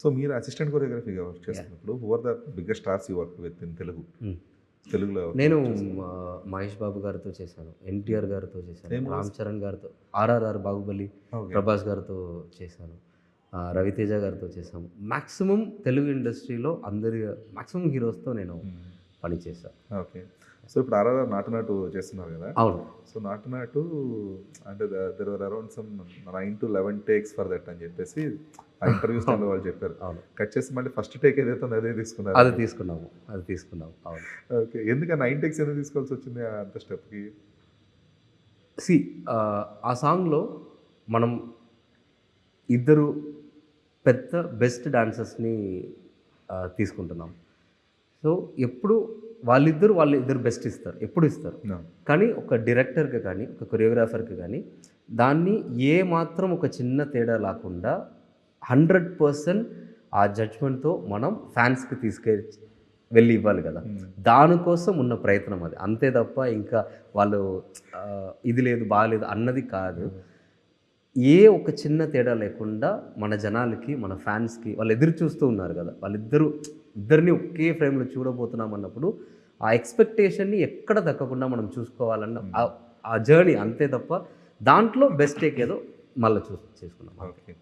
So మీరు assistant కొరియోగ్రఫీగా work చేస్తున్నప్పుడు who are the biggest stars you work with in Telugu? తెలుగులో నేను మహేష్ బాబు గారితో చేశాను, ఎన్టీఆర్ గారితో చేశాను, ఏం రామ్ చరణ్ గారితో, ఆర్ఆర్ఆర్ బాహుబలి, ఓకే. ప్రభాస్ గారితో చేశాను, రవితేజ గారితో చేశాము. మ్యాక్సిమం తెలుగు ఇండస్ట్రీలో అందరి మ్యాక్సిమం హీరోస్తో నేను పనిచేశాను. ఓకే. సో ఇప్పుడు ఆర్ఆర్ఆర్ నాటు నాటు చేస్తున్నారు కదా? అవును. సో నాటు నాటు అంటే there were around some 9 to 11 takes for that అని చెప్పేసి ఆ ఇంటర్వ్యూస్ టైంలో వాళ్ళు చెప్పారు. అవును. కట్ చేసి మళ్ళీ ఫస్ట్ టేక్ ఏదైతే ఉందో అదే తీసుకున్నారు. అది తీసుకున్నాము. అవును. ఓకే. ఎందుకు 9 టేక్స్ ఎందుకు తీసుకోవాల్సి వచ్చింది అంత స్టెప్కి? సి ఆ సాంగ్లో మనం ఇద్దరు పెద్ద బెస్ట్ డాన్సర్స్ని తీసుకుంటున్నాం. సో ఎప్పుడు వాళ్ళిద్దరు బెస్ట్ ఇస్తారు, ఎప్పుడు ఇస్తారు. కానీ ఒక డైరెక్టర్కి కానీ ఒక కొరియోగ్రాఫర్కి కానీ దాన్ని ఏ మాత్రం ఒక చిన్న తేడా లేకుండా 100% ఆ జడ్జ్మెంట్తో మనం ఫ్యాన్స్కి వెళ్ళి ఇవ్వాలి కదా. దానికోసం ఉన్న ప్రయత్నం అది, అంతే తప్ప ఇంకా వాళ్ళు ఇది లేదు బాగాలేదు అన్నది కాదు. ఏ ఒక చిన్న తేడా లేకుండా మన జనాలకి, మన ఫ్యాన్స్కి వాళ్ళు ఎదురు చూస్తూ ఉన్నారు కదా, ఇద్దరిని ఒకే ఫ్రేమ్లో చూడబోతున్నాం అన్నప్పుడు ఆ ఎక్స్పెక్టేషన్ని ఎక్కడ దక్కకుండా మనం చూసుకోవాలన్న ఆ జర్నీ, అంతే తప్ప దాంట్లో బెస్ట్ టేక్ ఏదో మళ్ళీ చేసుకున్నాం. ఓకే.